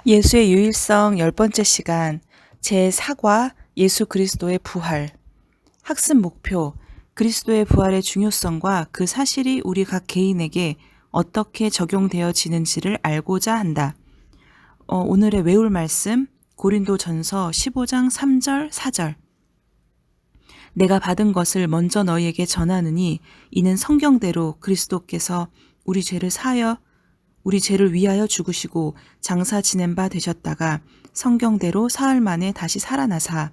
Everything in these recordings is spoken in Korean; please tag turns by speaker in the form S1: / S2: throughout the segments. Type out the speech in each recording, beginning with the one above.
S1: 예수의 유일성 10번째 시간 제4과 예수 그리스도의 부활. 학습 목표: 그리스도의 부활의 중요성과 그 사실이 우리 각 개인에게 어떻게 적용되어지는지를 알고자 한다. 오늘의 외울 말씀 고린도전서 15장 3절 4절. 내가 받은 것을 먼저 너희에게 전하느니 이는 성경대로 그리스도께서 우리 죄를 위하여 죽으시고 장사 지낸 바 되셨다가 성경대로 사흘 만에 다시 살아나사.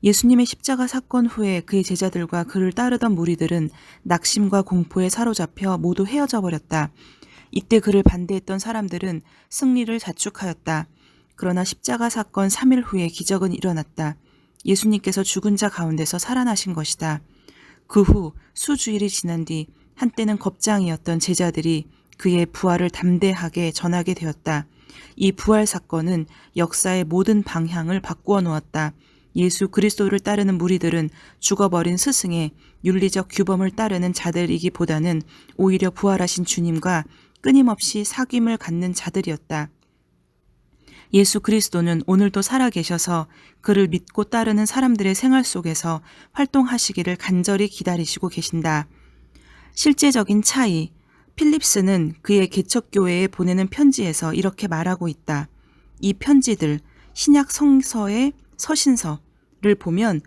S1: 예수님의 십자가 사건 후에 그의 제자들과 그를 따르던 무리들은 낙심과 공포에 사로잡혀 모두 헤어져 버렸다. 이때 그를 반대했던 사람들은 승리를 자축하였다. 그러나 십자가 사건 3일 후에 기적은 일어났다. 예수님께서 죽은 자 가운데서 살아나신 것이다. 그 후 수주일이 지난 뒤 한때는 겁장이었던 제자들이 그의 부활을 담대하게 전하게 되었다. 이 부활 사건은 역사의 모든 방향을 바꾸어 놓았다. 예수 그리스도를 따르는 무리들은 죽어버린 스승의 윤리적 규범을 따르는 자들이기보다는 오히려 부활하신 주님과 끊임없이 사귐을 갖는 자들이었다. 예수 그리스도는 오늘도 살아계셔서 그를 믿고 따르는 사람들의 생활 속에서 활동하시기를 간절히 기다리시고 계신다. 실제적인 차이: 필립스는 그의 개척교회에 보내는 편지에서 이렇게 말하고 있다. 이 편지들, 신약 성서의 서신서를 보면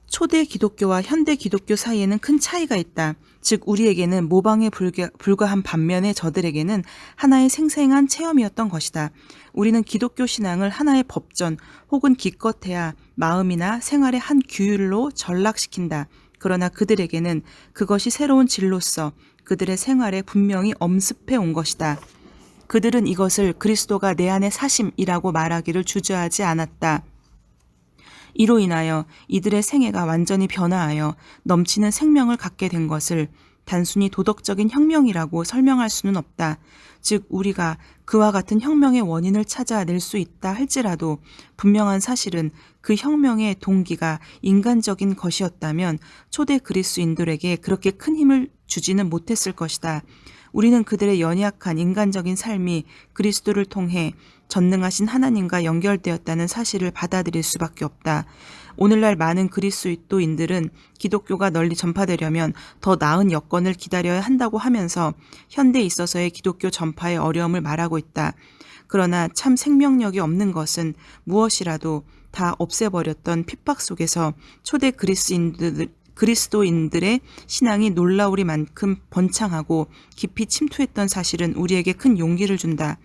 S1: 초대 기독교와 현대 기독교 사이에는 큰 차이가 있다. 즉 우리에게는 모방에 불과한 반면에 저들에게는 하나의 생생한 체험이었던 것이다. 우리는 기독교 신앙을 하나의 법전 혹은 기껏해야 마음이나 생활의 한 규율로 전락시킨다. 그러나 그들에게는 그것이 새로운 진로서 그들의 생활에 분명히 엄습해 온 것이다. 그들은 이것을 그리스도가 내 안에 사심이라고 말하기를 주저하지 않았다. 이로 인하여 이들의 생애가 완전히 변화하여 넘치는 생명을 갖게 된 것을 단순히 도덕적인 혁명이라고 설명할 수는 없다. 즉 우리가 그와 같은 혁명의 원인을 찾아낼 수 있다 할지라도 분명한 사실은 그 혁명의 동기가 인간적인 것이었다면 초대 그리스인들에게 그렇게 큰 힘을 주지는 못했을 것이다. 우리는 그들의 연약한 인간적인 삶이 그리스도를 통해 전능하신 하나님과 연결되었다는 사실을 받아들일 수밖에 없다. 오늘날 많은 그리스도인들은 기독교가 널리 전파되려면 더 나은 여건을 기다려야 한다고 하면서 현대에 있어서의 기독교 전파의 어려움을 말하고 있다. 그러나 참 생명력이 없는 것은 무엇이라도 다 없애버렸던 핍박 속에서 초대 그리스도인들의 신앙이 놀라우리만큼 번창하고 깊이 침투했던 사실은 우리에게 큰 용기를 준다.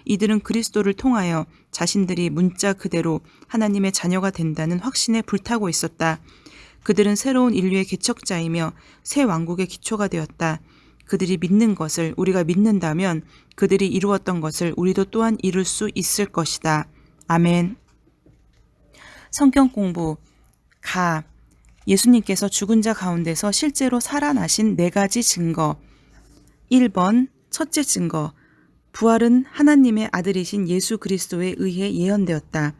S1: 이들은 그리스도를 통하여 자신들이 문자 그대로 하나님의 자녀가 된다는 확신에 불타고 있었다. 그들은 새로운 인류의 개척자이며 새 왕국의 기초가 되었다. 그들이 믿는 것을 우리가 믿는다면 그들이 이루었던 것을 우리도 또한 이룰 수 있을 것이다. 아멘. 성경 공부. 예수님께서 죽은 자 가운데서 실제로 살아나신 4가지 증거. 1번, 첫째 증거. 부활은 하나님의 아들이신 예수 그리스도에 의해 예언되었다.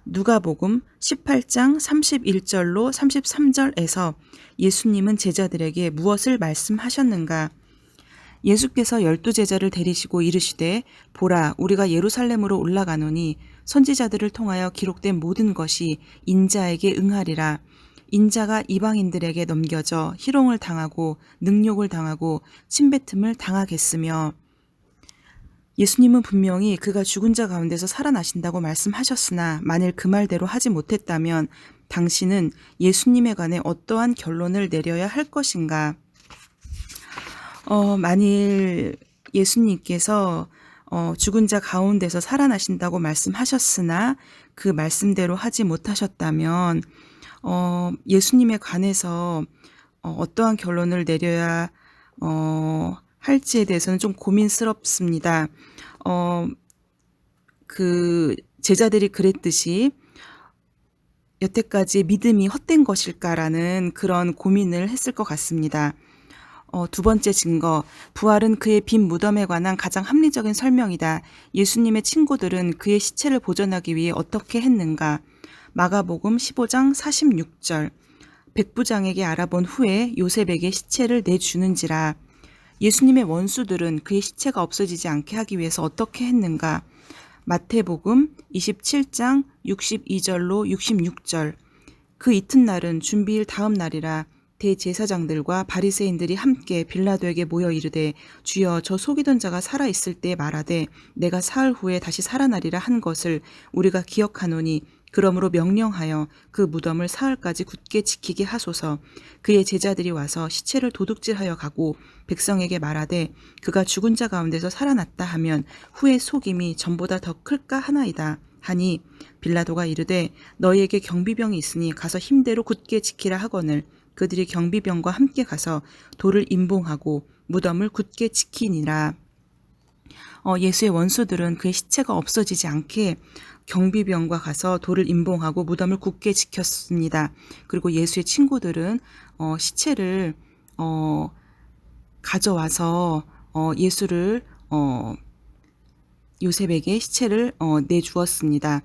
S1: 누가복음 18장 31절로 33절에서 예수님은 제자들에게 무엇을 말씀하셨는가? 예수께서 12제자를 데리시고 이르시되 보라 우리가 예루살렘으로 올라가노니 선지자들을 통하여 기록된 모든 것이 인자에게 응하리라. 인자가 이방인들에게 넘겨져 희롱을 당하고 능욕을 당하고 침뱉음을 당하겠으며. 예수님은 분명히 그가 죽은 자 가운데서 살아나신다고 말씀하셨으나 만일 그 말대로 하지 못했다면 당신은 예수님에 관해 어떠한 결론을 내려야 할 것인가? 만일 예수님께서 죽은 자 가운데서 살아나신다고 말씀하셨으나 그 말씀대로 하지 못하셨다면 예수님에 관해서 어떠한 결론을 내려야 할지에 대해서는 좀 고민스럽습니다. 그 제자들이 그랬듯이 여태까지 믿음이 헛된 것일까라는 그런 고민을 했을 것 같습니다. 두 번째 증거, 부활은 그의 빈 무덤에 관한 가장 합리적인 설명이다. 예수님의 친구들은 그의 시체를 보존하기 위해 어떻게 했는가? 마가복음 15장 46절. 백부장에게 알아본 후에 요셉에게 시체를 내주는지라. 예수님의 원수들은 그의 시체가 없어지지 않게 하기 위해서 어떻게 했는가? 마태복음 27장 62절로 66절. 그 이튿날은 준비일 다음 날이라 대제사장들과 바리새인들이 함께 빌라도에게 모여 이르되 주여 저 속이던 자가 살아 있을 때 말하되 내가 사흘 후에 다시 살아나리라 한 것을 우리가 기억하노니 그러므로 명령하여 그 무덤을 사흘까지 굳게 지키게 하소서. 그의 제자들이 와서 시체를 도둑질하여 가고 백성에게 말하되 그가 죽은 자 가운데서 살아났다 하면 후에 속임이 전보다 더 클까 하나이다 하니 빌라도가 이르되 너희에게 경비병이 있으니 가서 힘대로 굳게 지키라 하거늘 그들이 경비병과 함께 가서 돌을 임봉하고 무덤을 굳게 지키니라. 예수의 원수들은 그의 시체가 없어지지 않게 경비병과 가서 돌을 임봉하고 무덤을 굳게 지켰습니다. 그리고 예수의 친구들은 시체를 가져와서 예수를 요셉에게 시체를 내주었습니다.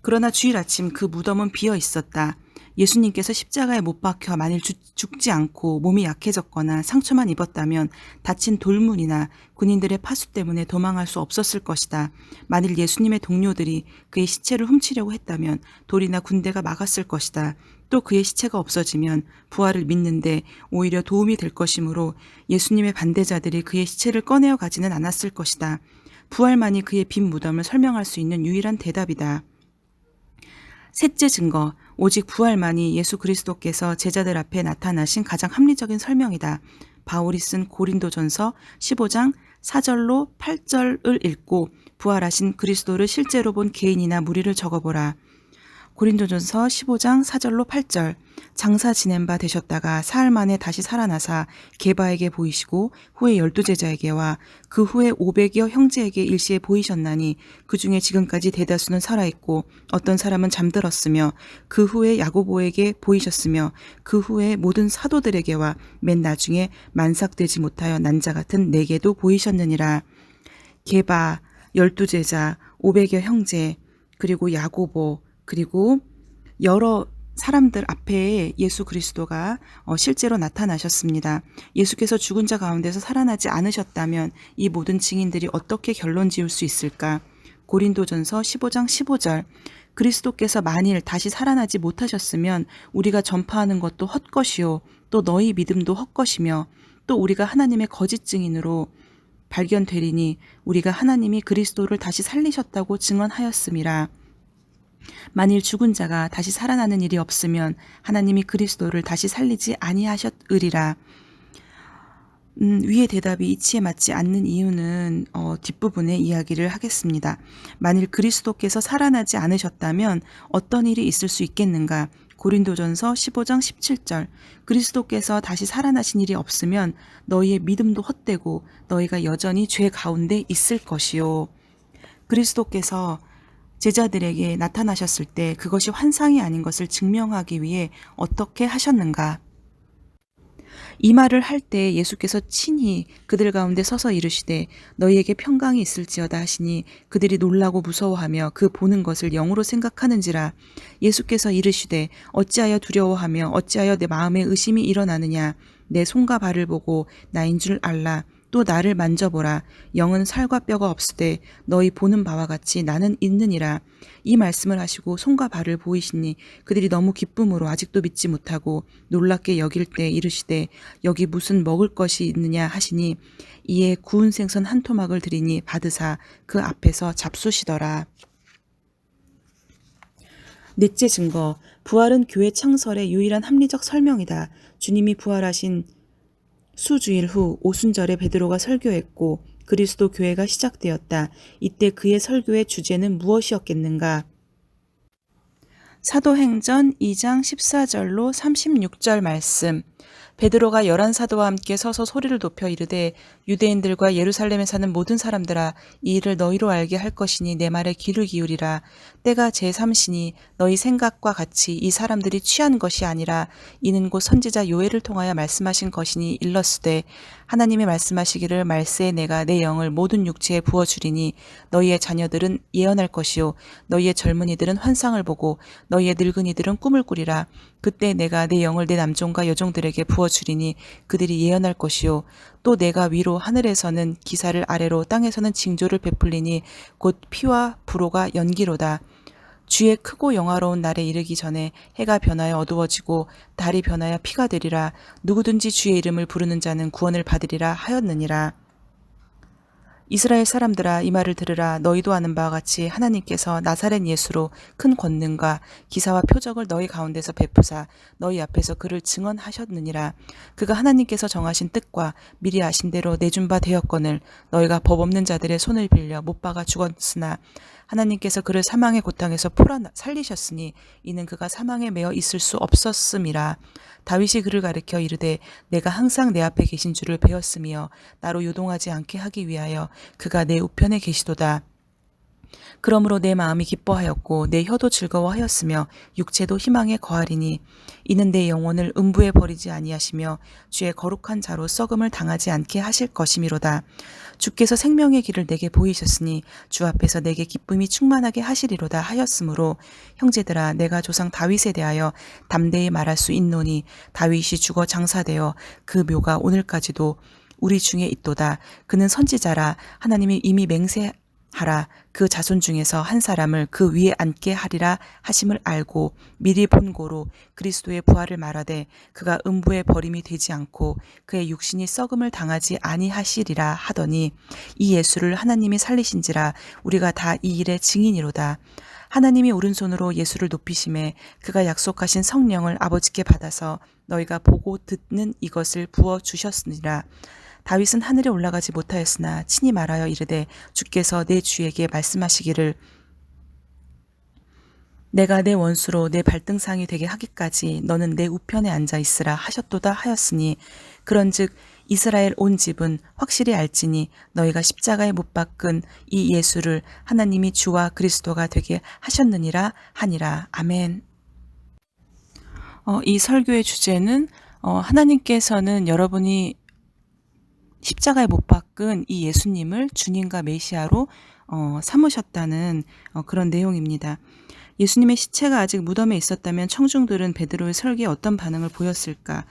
S1: 그러나 주일 아침 그 무덤은 비어 있었다. 예수님께서 십자가에 못 박혀 만일 죽지 않고 몸이 약해졌거나 상처만 입었다면 다친 돌문이나 군인들의 파수 때문에 도망할 수 없었을 것이다. 만일 예수님의 동료들이 그의 시체를 훔치려고 했다면 돌이나 군대가 막았을 것이다. 또 그의 시체가 없어지면 부활을 믿는데 오히려 도움이 될 것이므로 예수님의 반대자들이 그의 시체를 꺼내어 가지는 않았을 것이다. 부활만이 그의 빈 무덤을 설명할 수 있는 유일한 대답이다. 셋째 증거, 오직 부활만이 예수 그리스도께서 제자들 앞에 나타나신 가장 합리적인 설명이다. 바울이 쓴 고린도전서 15장 4절로 8절을 읽고 부활하신 그리스도를 실제로 본 개인이나 무리를 적어보라. 고린도전서 15장 4절로 8절. 장사 지낸 바 되셨다가 사흘 만에 다시 살아나사 게바에게 보이시고 후에 12제자에게와 그 후에 500여 형제에게 일시에 보이셨나니 그 중에 지금까지 대다수는 살아있고 어떤 사람은 잠들었으며 그 후에 야고보에게 보이셨으며 그 후에 모든 사도들에게와 맨 나중에 만삭되지 못하여 난 자 같은 내게도 보이셨느니라. 게바, 12제자, 500여 형제, 그리고 야고보, 그리고 여러 사람들 앞에 예수 그리스도가 실제로 나타나셨습니다. 예수께서 죽은 자 가운데서 살아나지 않으셨다면 이 모든 증인들이 어떻게 결론 지을 수 있을까? 고린도전서 15장 15절. 그리스도께서 만일 다시 살아나지 못하셨으면 우리가 전파하는 것도 헛것이요 또 너희 믿음도 헛것이며 또 우리가 하나님의 거짓 증인으로 발견되리니 우리가 하나님이 그리스도를 다시 살리셨다고 증언하였음이라. 만일 죽은 자가 다시 살아나는 일이 없으면 하나님이 그리스도를 다시 살리지 아니하셨으리라. 위의 대답이 이치에 맞지 않는 이유는 뒷부분에 이야기를 하겠습니다. 만일 그리스도께서 살아나지 않으셨다면 어떤 일이 있을 수 있겠는가? 고린도전서 15장 17절. 그리스도께서 다시 살아나신 일이 없으면 너희의 믿음도 헛되고 너희가 여전히 죄 가운데 있을 것이요. 그리스도께서 제자들에게 나타나셨을 때 그것이 환상이 아닌 것을 증명하기 위해 어떻게 하셨는가? 이 말을 할 때 예수께서 친히 그들 가운데 서서 이르시되 너희에게 평강이 있을지어다 하시니 그들이 놀라고 무서워하며 그 보는 것을 영으로 생각하는지라. 예수께서 이르시되 어찌하여 두려워하며 어찌하여 내 마음에 의심이 일어나느냐. 내 손과 발을 보고 나인 줄 알라. 또 나를 만져보라. 영은 살과 뼈가 없으되 너희 보는 바와 같이 나는 있느니라. 이 말씀을 하시고 손과 발을 보이시니 그들이 너무 기쁨으로 아직도 믿지 못하고 놀랍게 여길 때 이르시되 여기 무슨 먹을 것이 있느냐 하시니 이에 구운 생선 한 토막을 드리니 받으사 그 앞에서 잡수시더라. 넷째 증거, 부활은 교회 창설의 유일한 합리적 설명이다. 주님이 부활하신 수주일 후 오순절에 베드로가 설교했고 그리스도 교회가 시작되었다. 이때 그의 설교의 주제는 무엇이었겠는가? 사도행전 2장 14절로 36절 말씀. 베드로가 11사도와 함께 서서 소리를 높여 이르되 유대인들과 예루살렘에 사는 모든 사람들아 이 일을 너희로 알게 할 것이니 내 말에 귀를 기울이라. 때가 제3시니 너희 생각과 같이 이 사람들이 취한 것이 아니라 이는 곧 선지자 요엘을 통하여 말씀하신 것이니 일렀으되 하나님이 말씀하시기를 말세에 내가 내 영을 모든 육체에 부어주리니 너희의 자녀들은 예언할 것이요 너희의 젊은이들은 환상을 보고 너희의 늙은이들은 꿈을 꾸리라. 그때 내가 내 영을 내 남종과 여종들에게 부어 부어주리니 그들이 예언할 것이요 또 내가 위로 하늘에서는 기사를 아래로 땅에서는 징조를 베풀리니 곧 피와 불호가 연기로다. 주의 크고 영화로운 날에 이르기 전에 해가 변하여 어두워지고 달이 변하여 피가 되리라. 누구든지 주의 이름을 부르는 자는 구원을 받으리라 하였느니라. 이스라엘 사람들아 이 말을 들으라. 너희도 아는 바와 같이 하나님께서 나사렛 예수로 큰 권능과 기사와 표적을 너희 가운데서 베푸사 너희 앞에서 그를 증언하셨느니라. 그가 하나님께서 정하신 뜻과 미리 아신 대로 내준 바 되었거늘 너희가 법 없는 자들의 손을 빌려 못 박아 죽었으나 하나님께서 그를 사망의 고통에서 풀어 살리셨으니 이는 그가 사망에 매어 있을 수 없었음이라. 다윗이 그를 가리켜 이르되 내가 항상 내 앞에 계신 줄을 배웠으며 나로 요동하지 않게 하기 위하여 그가 내 우편에 계시도다. 그러므로 내 마음이 기뻐하였고 내 혀도 즐거워하였으며 육체도 희망에 거하리니 이는 내 영혼을 음부에 버리지 아니하시며 주의 거룩한 자로 썩음을 당하지 않게 하실 것이미로다. 주께서 생명의 길을 내게 보이셨으니 주 앞에서 내게 기쁨이 충만하게 하시리로다 하였으므로 형제들아 내가 조상 다윗에 대하여 담대히 말할 수 있노니 다윗이 죽어 장사되어 그 묘가 오늘까지도 우리 중에 있도다. 그는 선지자라 하나님이 이미 맹세하라 그 자손 중에서 한 사람을 그 위에 앉게 하리라 하심을 알고 미리 본고로 그리스도의 부활을 말하되 그가 음부에 버림이 되지 않고 그의 육신이 썩음을 당하지 아니하시리라 하더니 이 예수를 하나님이 살리신지라 우리가 다 이 일의 증인이로다. 하나님이 오른손으로 예수를 높이심에 그가 약속하신 성령을 아버지께 받아서 너희가 보고 듣는 이것을 부어 주셨으니라. 다윗은 하늘에 올라가지 못하였으나 친히 말하여 이르되 주께서 내 주에게 말씀하시기를 내가 내 원수로 내 발등상이 되게 하기까지 너는 내 우편에 앉아 있으라 하셨도다 하였으니 그런즉 이스라엘 온 집은 확실히 알지니 너희가 십자가에 못 박은 이 예수를 하나님이 주와 그리스도가 되게 하셨느니라 하니라. 아멘. 이 설교의 주제는 하나님께서는 여러분이 십자가에 못 박은 이 예수님을 주님과 메시아로 삼으셨다는 그런 내용입니다. 예수님의 시체가 아직 무덤에 있었다면 청중들은 베드로의 설교에 어떤 반응을 보였을까?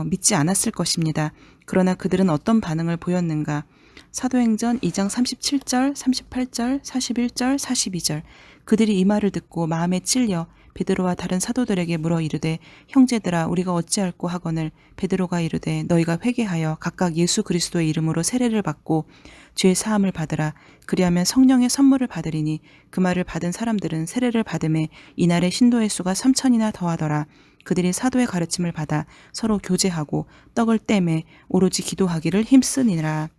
S1: 믿지 않았을 것입니다. 그러나 그들은 어떤 반응을 보였는가? 사도행전 2장 37절, 38절, 41절, 42절. 그들이 이 말을 듣고 마음에 찔려 베드로와 다른 사도들에게 물어 이르되 형제들아 우리가 어찌할꼬 하거늘 베드로가 이르되 너희가 회개하여 각각 예수 그리스도의 이름으로 세례를 받고 죄 사함을 받으라. 그리하면 성령의 선물을 받으리니 그 말을 받은 사람들은 세례를 받음에 이날의 신도의 수가 3,000이나 더하더라. 그들이 사도의 가르침을 받아 서로 교제하고 떡을 떼매 오로지 기도하기를 힘쓰니라.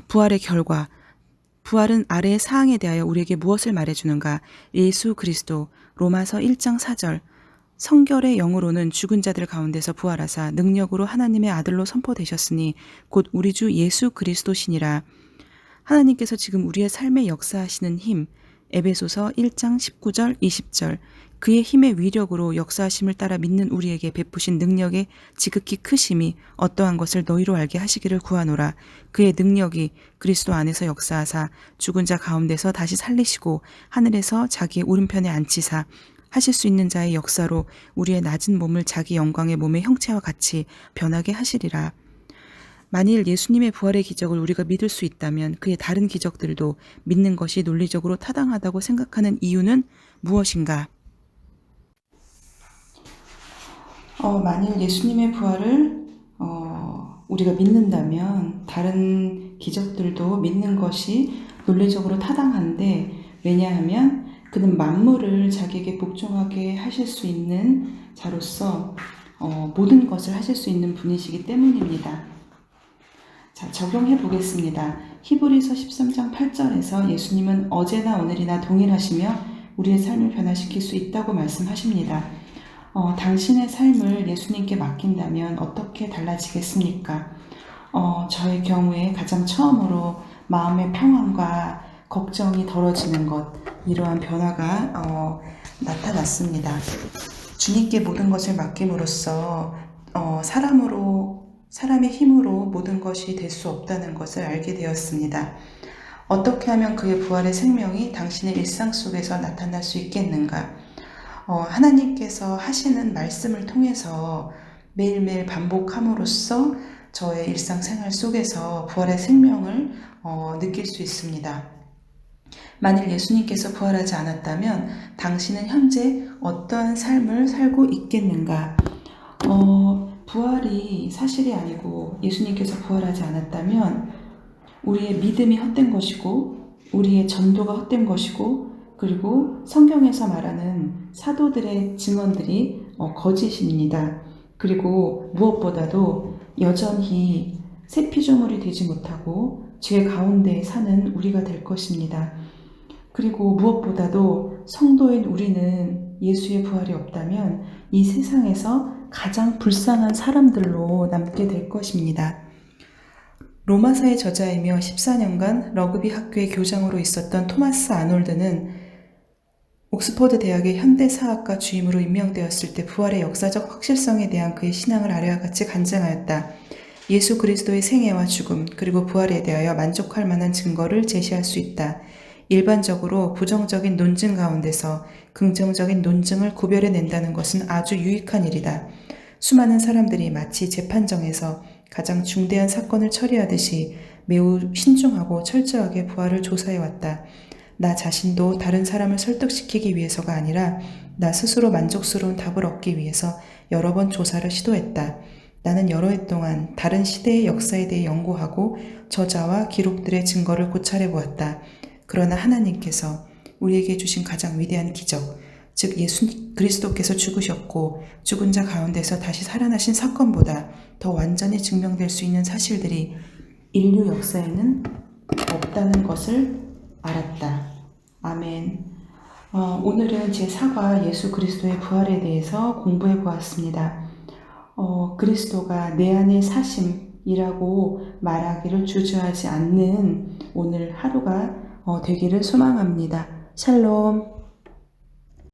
S1: 부활의 결과. 부활은 아래의 사항에 대하여 우리에게 무엇을 말해주는가? 예수 그리스도 로마서 1장 4절 성결의 영으로는 죽은 자들 가운데서 부활하사 능력으로 하나님의 아들로 선포되셨으니 곧 우리 주 예수 그리스도시니라. 하나님께서 지금 우리의 삶에 역사하시는 힘 에베소서 1장 19절 20절 그의 힘의 위력으로 역사하심을 따라 믿는 우리에게 베푸신 능력의 지극히 크심이 어떠한 것을 너희로 알게 하시기를 구하노라. 그의 능력이 그리스도 안에서 역사하사 죽은 자 가운데서 다시 살리시고 하늘에서 자기의 오른편에 앉히사 하실 수 있는 자의 역사로 우리의 낮은 몸을 자기 영광의 몸의 형체와 같이 변하게 하시리라. 만일 예수님의 부활의 기적을 우리가 믿을 수 있다면 그의 다른 기적들도 믿는 것이 논리적으로 타당하다고 생각하는 이유는 무엇인가? 만일 예수님의 부활을 우리가 믿는다면 다른 기적들도 믿는 것이 논리적으로 타당한데 왜냐하면 그는 만물을 자기에게 복종하게 하실 수 있는 자로서 모든 것을 하실 수 있는 분이시기 때문입니다. 자, 적용해 보겠습니다. 히브리서 13장 8절에서 예수님은 어제나 오늘이나 동일하시며 우리의 삶을 변화시킬 수 있다고 말씀하십니다. 당신의 삶을 예수님께 맡긴다면 어떻게 달라지겠습니까? 저의 경우에 가장 처음으로 마음의 평안과 걱정이 덜어지는 것, 이러한 변화가 나타났습니다. 주님께 모든 것을 맡김으로써 사람의 힘으로 모든 것이 될 수 없다는 것을 알게 되었습니다. 어떻게 하면 그의 부활의 생명이 당신의 일상 속에서 나타날 수 있겠는가? 하나님께서 하시는 말씀을 통해서 매일매일 반복함으로써 저의 일상생활 속에서 부활의 생명을 느낄 수 있습니다. 만일 예수님께서 부활하지 않았다면 당신은 현재 어떠한 삶을 살고 있겠는가? 부활이 사실이 아니고 예수님께서 부활하지 않았다면 우리의 믿음이 헛된 것이고 우리의 전도가 헛된 것이고 그리고 성경에서 말하는 사도들의 증언들이 거짓입니다. 그리고 무엇보다도 여전히 새 피조물이 되지 못하고 죄 가운데 사는 우리가 될 것입니다. 그리고 무엇보다도 성도인 우리는 예수의 부활이 없다면 이 세상에서 가장 불쌍한 사람들로 남게 될 것입니다. 로마서의 저자이며 14년간 러그비 학교의 교장으로 있었던 토마스 아놀드는 옥스퍼드 대학의 현대사학과 주임으로 임명되었을 때 부활의 역사적 확실성에 대한 그의 신앙을 아래와 같이 간증하였다. 예수 그리스도의 생애와 죽음 그리고 부활에 대하여 만족할 만한 증거를 제시할 수 있다. 일반적으로 부정적인 논증 가운데서 긍정적인 논증을 구별해낸다는 것은 아주 유익한 일이다. 수많은 사람들이 마치 재판정에서 가장 중대한 사건을 처리하듯이 매우 신중하고 철저하게 부활을 조사해왔다. 나 자신도 다른 사람을 설득시키기 위해서가 아니라 나 스스로 만족스러운 답을 얻기 위해서 여러 번 조사를 시도했다. 나는 여러 해 동안 다른 시대의 역사에 대해 연구하고 저자와 기록들의 증거를 고찰해 보았다. 그러나 하나님께서 우리에게 주신 가장 위대한 기적, 즉 예수 그리스도께서 죽으셨고 죽은 자 가운데서 다시 살아나신 사건보다 더 완전히 증명될 수 있는 사실들이 인류 역사에는 없다는 것을 알았다. 아멘. 오늘은 제4과 예수 그리스도의 부활에 대해서 공부해 보았습니다. 그리스도가 내 안에 사심이라고 말하기를 주저하지 않는 오늘 하루가 되기를 소망합니다. 샬롬.